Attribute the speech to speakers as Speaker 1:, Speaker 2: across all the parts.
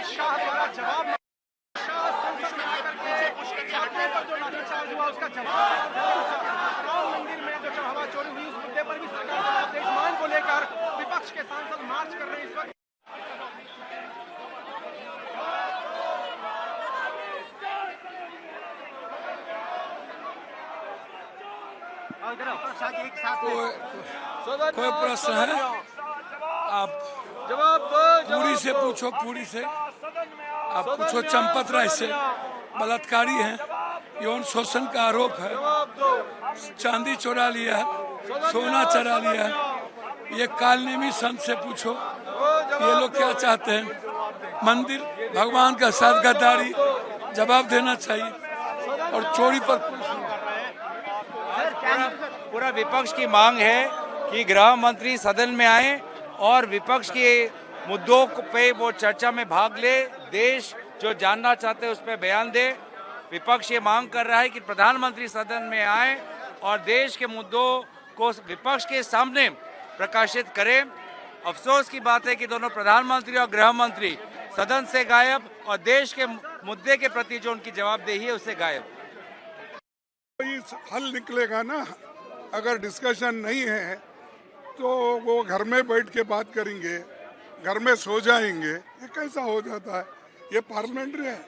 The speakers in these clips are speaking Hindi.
Speaker 1: अमित शाह द्वारा जवाब संसद में आकर के छात्रों पर जो लाठीचार्ज हुआ उसका जवाब राम मंदिर में जो चढ़ावा चोरी हुई उस मुद्दे पर भी सरकार जवाब दे। इस मांग को लेकर विपक्ष के सांसद मार्च कर रहे हैं इस वक्त।
Speaker 2: कोई प्रश्न है? आप
Speaker 1: जवाब
Speaker 2: पूरी से पूछो, पूरी से आप पूछो। चंपत राय से बलात्कारी हैं, यौन शोषण का आरोप है, चांदी चुरा लिया है, सोना चुरा लिया है। ये कालनेमी संत से पूछो ये लोग क्या चाहते हैं। मंदिर भगवान का साथ गद्दारी, जवाब देना चाहिए। और चोरी पर
Speaker 3: पूरा विपक्ष की मांग है कि गृह मंत्री सदन में आए और विपक्ष के मुद्दों पे वो चर्चा में भाग ले, देश जो जानना चाहते हैं उस पर बयान दे। विपक्ष ये मांग कर रहा है कि प्रधानमंत्री सदन में आए और देश के मुद्दों को विपक्ष के सामने प्रकाशित करें। अफसोस की बात है कि दोनों प्रधानमंत्री और गृह मंत्री सदन से गायब और देश के मुद्दे के प्रति जो उनकी जवाबदेही है उससे गायब।
Speaker 4: हल निकलेगा ना। अगर डिस्कशन नहीं है तो वो घर में बैठ के बात करेंगे, घर में सो जाएंगे। ये कैसा हो जाता है? ये पार्लियामेंट्री है,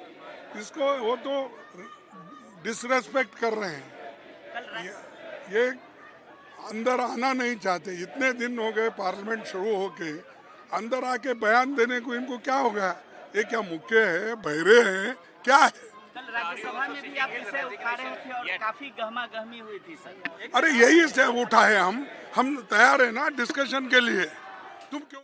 Speaker 4: इसको वो तो डिसरेस्पेक्ट कर रहे हैं। ये अंदर आना नहीं चाहते। इतने दिन हो गए पार्लियामेंट शुरू होके, अंदर आके बयान देने को इनको क्या हो गया? ये क्या मुक्के है, बहरे हैं, क्या है?
Speaker 5: कल राज्यसभा में भी आप इसे उठा रहे थे और काफी गहमा गहमी हुई थी सर।
Speaker 4: अरे यही से उठा है, हम तैयार है ना डिस्कशन के लिए। तुम क्यों?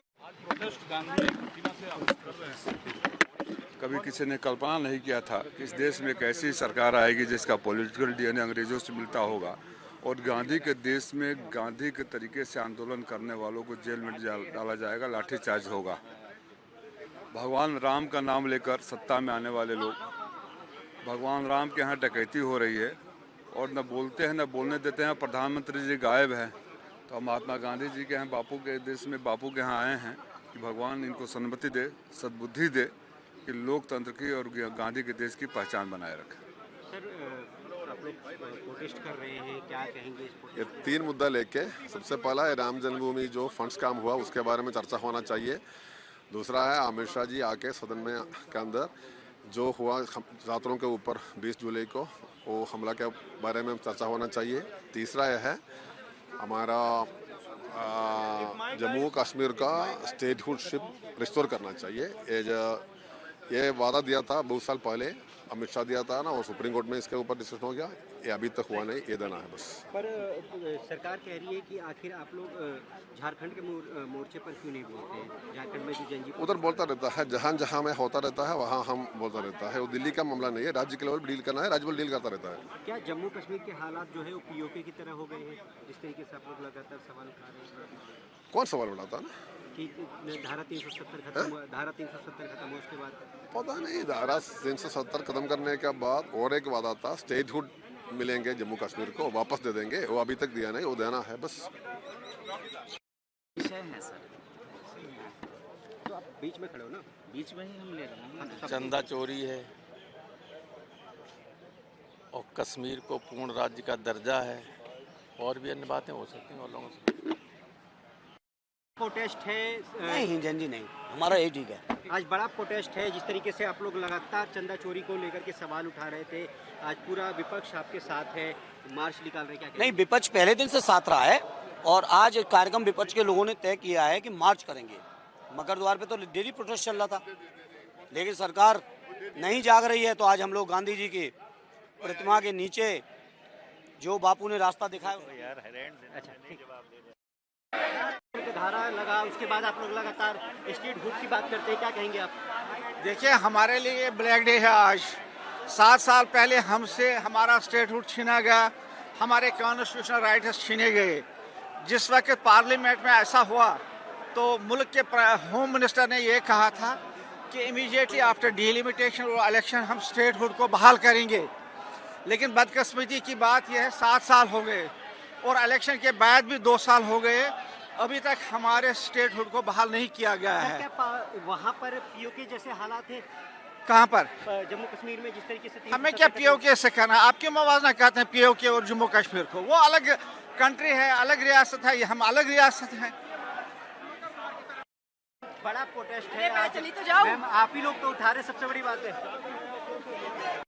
Speaker 6: कभी किसी ने कल्पना नहीं किया था कि इस देश में एक ऐसी सरकार आएगी जिसका पॉलिटिकल डीएनए अंग्रेजों से मिलता होगा और गांधी के देश में गांधी के तरीके से आंदोलन करने वालों को जेल में डाला जाएगा, लाठीचार्ज होगा। भगवान राम का नाम लेकर सत्ता में आने वाले लोग, भगवान राम के यहाँ डकैती हो रही है और न बोलते हैं न बोलने देते हैं। प्रधानमंत्री जी गायब हैं, तो हम महात्मा गांधी जी के यहाँ, बापू के देश में बापू के यहाँ आए हैं कि भगवान इनको सन्मति दे, सद्बुद्धि दे कि लोकतंत्र की और गांधी के देश की पहचान बनाए रखें।
Speaker 5: सर, आप लोग प्रोटेस्ट कर रहे हैं, क्या कहेंगे इस प्रोटेस्ट?
Speaker 7: ये 3 मुद्दा लेके, सबसे पहला है राम जन्मभूमि जो फंड्स काम हुआ उसके बारे में चर्चा होना चाहिए। दूसरा है अमित शाह जी आके सदन में के अंदर जो हुआ छात्रों के ऊपर 20 जुलाई को वो हमला के बारे में चर्चा होना चाहिए। तीसरा यह है हमारा जम्मू कश्मीर का स्टेटहुडशिप रिस्टोर करना चाहिए। ये वादा दिया था बहुत साल पहले, अमित शाह दिया था ना, और सुप्रीम कोर्ट में इसके ऊपर डिस्कशन हो गया। ये अभी तक हुआ नहीं, ये देना है बस।
Speaker 5: पर सरकार कह रही है कि आखिर आप लोग झारखंड के मोर्चे पर क्यों नहीं बोलते हैं? झारखंड में जो जनजीत
Speaker 7: उधर बोलता रहता है, जहाँ जहाँ में होता रहता है वहाँ हम बोलता रहता है। वो दिल्ली का मामला नहीं है, राज्य के लेवल डील करना है, राज्य डील करता रहता है।
Speaker 5: क्या जम्मू कश्मीर के हालात जो है वो पीओके की तरह हो गए हैं, जिस तरीके से आप लोग लगातार सवाल उठा रहे हैं?
Speaker 7: कौन सवाल उठाता है ना
Speaker 5: कि धारा 370 खत्म हुआ, धारा 370 खत्म हुआ उसके बाद
Speaker 7: पता नहीं। धारा 370 खत्म करने के बाद और एक वादा था, स्टेटहुड मिलेंगे जम्मू कश्मीर को, वापस दे देंगे। वो अभी तक दिया नहीं, वो देना है बस।
Speaker 5: विषय है सर, तो आप बीच में खड़े हो ना, बीच में ही हम ले रहे हैं।
Speaker 8: चंदा चोरी है और कश्मीर को पूर्ण राज्य का दर्जा है, और भी अन्य बातें हो सकती हैं और लोगों से।
Speaker 5: प्रोटेस्ट है
Speaker 9: नहीं जन जी, नहीं, हमारा यही ठीक है।
Speaker 5: आज बड़ा प्रोटेस्ट है, जिस तरीके से आप लोग लगातार चंदा चोरी को लेकर के सवाल उठा रहे थे, आज पूरा विपक्ष आपके साथ है, मार्च निकाल रहे, क्या
Speaker 9: नहीं, विपक्ष पहले दिन से साथ रहा है और आज कार्यक्रम विपक्ष के लोगों ने तय किया है कि मार्च करेंगे। मकर द्वार पे तो डेली प्रोटेस्ट चल रहा था, लेकिन सरकार नहीं जाग रही है। तो आज हम लोग गांधी जी की प्रतिमा के नीचे जो बापू ने रास्ता दिखाया,
Speaker 5: अच्छा धारा लगा, उसके बाद आप लोग लगातार स्टेटहुड की बात करते हैं, क्या कहेंगे आप?
Speaker 1: देखिए, हमारे लिए ब्लैक डे है आज। 7 साल पहले हमसे हमारा स्टेटहुड छीना गया, हमारे कॉन्स्टिट्यूशनल राइट्स छीने गए। जिस वक्त पार्लियामेंट में ऐसा हुआ तो मुल्क के होम मिनिस्टर ने ये कहा था कि इमीडिएटली आफ्टर डिलिमिटेशन और इलेक्शन हम स्टेटहुड को बहाल करेंगे। लेकिन बदकिस्मती की बात यह है 7 साल हो गए और इलेक्शन के बाद भी 2 साल हो गए। अभी तक हमारे स्टेटहुड को बहाल नहीं किया गया है।
Speaker 5: वहाँ पर पीओके जैसे हालात है
Speaker 1: कहाँ पर?
Speaker 5: जम्मू कश्मीर में जिस तरीके से
Speaker 1: हमें क्या पीओके से करना? आप क्यों मवाजना कहते हैं पीओके और जम्मू कश्मीर को? वो अलग कंट्री है, अलग रियासत है, ये हम अलग रियासत हैं।
Speaker 5: बड़ा प्रोटेस्ट है। मैं चली तो जाऊं। मैम आप ही लोग तो उठा रहे, सबसे बड़ी बात है।